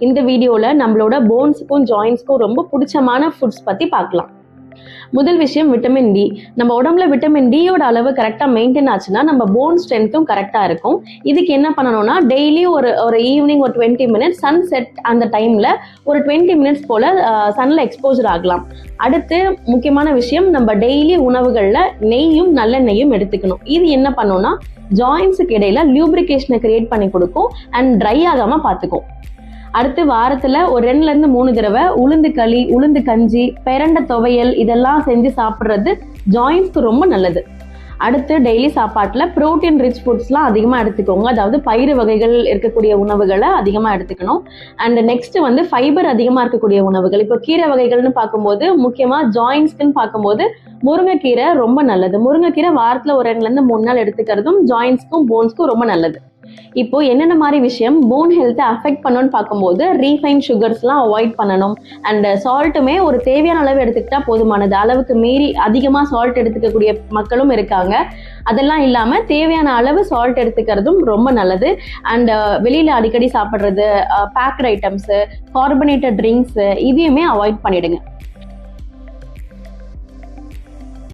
இந்த வீடியோவில் நம்மளோட போன்ஸுக்கும் ஜாயின்ஸ்க்கும் ரொம்ப பிடிச்சமான ஃபுட்ஸ் பற்றி பார்க்கலாம். முதல் விஷயம் விட்டமின் டி. நம்ம உடம்புல விட்டமின் டியோட அளவு கரெக்டாக மெயின்டைன் ஆச்சுன்னா நம்ம போன் ஸ்ட்ரென்த்தும் கரெக்டாக இருக்கும். இதுக்கு என்ன பண்ணணும்னா டெய்லி ஒரு ஈவினிங் ஒரு 20 மினிட்ஸ் சன் செட் அந்த டைமில் ஒரு 20 மினிட்ஸ் போல் சன்னில் எக்ஸ்போஜர் ஆகலாம். அடுத்து முக்கியமான விஷயம், நம்ம டெய்லி உணவுகளில் நெய்யும் நல்லெண்ணெயும் எடுத்துக்கணும். இது என்ன பண்ணும்னா ஜாயின்ஸுக்கு இடையில லியூப்ரிகேஷனை கிரியேட் பண்ணி கொடுக்கும் அண்ட் ட்ரை ஆகாமல் பார்த்துக்கும். அடுத்து வாரத்தில் ஒரு 2-3 தடவை உளுந்து களி, உளுந்து கஞ்சி, பெரண்ட துவையல் இதெல்லாம் செஞ்சு சாப்பிட்றது ஜாயின்ஸ்க்கு ரொம்ப நல்லது. அடுத்து டெய்லி சாப்பாட்டில் ப்ரோட்டீன் ரிச் ஃபுட்ஸ்லாம் அதிகமாக எடுத்துக்கோங்க. அதாவது பயிறு வகைகள் இருக்கக்கூடிய உணவுகளை அதிகமாக எடுத்துக்கணும். அண்ட் நெக்ஸ்ட் ஃபைபர் அதிகமாக இருக்கக்கூடிய உணவுகள். இப்போ கீரை வகைகள்னு பார்க்கும்போது முக்கியமாக ஜாயின்ஸ்க்குன்னு பார்க்கும்போது முருங்கைக்கீரை ரொம்ப நல்லது. முருங்கைக்கீரை வாரத்தில் ஒரு 2-3 நாள் எடுத்துக்கிறதும் ஜாயின்ஸ்க்கும் போன்ஸ்க்கும் ரொம்ப நல்லது. இப்போ என்னென்ன மாதிரி விஷயம் போன் ஹெல்த்தை அஃபெக்ட் பண்ணணும்னு பார்க்கும்போது ரீஃபைன் சுகர்ஸ்லாம் அவாய்ட் பண்ணணும். அண்ட் சால்ட்டுமே ஒரு தேவையான அளவு எடுத்துக்கிட்டா போதுமானது. அளவுக்கு மீறி அதிகமாக சால்ட் எடுத்துக்கக்கூடிய மக்களும் இருக்காங்க. அதெல்லாம் இல்லாமல் தேவையான அளவு சால்ட் எடுத்துக்கிறதும் ரொம்ப நல்லது. அண்ட் வெளியில் அடிக்கடி சாப்பிட்றது, பேக்டு ஐட்டம்ஸு, கார்பனேட்டட் ட்ரிங்க்ஸு இதையுமே அவாய்ட் பண்ணிடுங்க.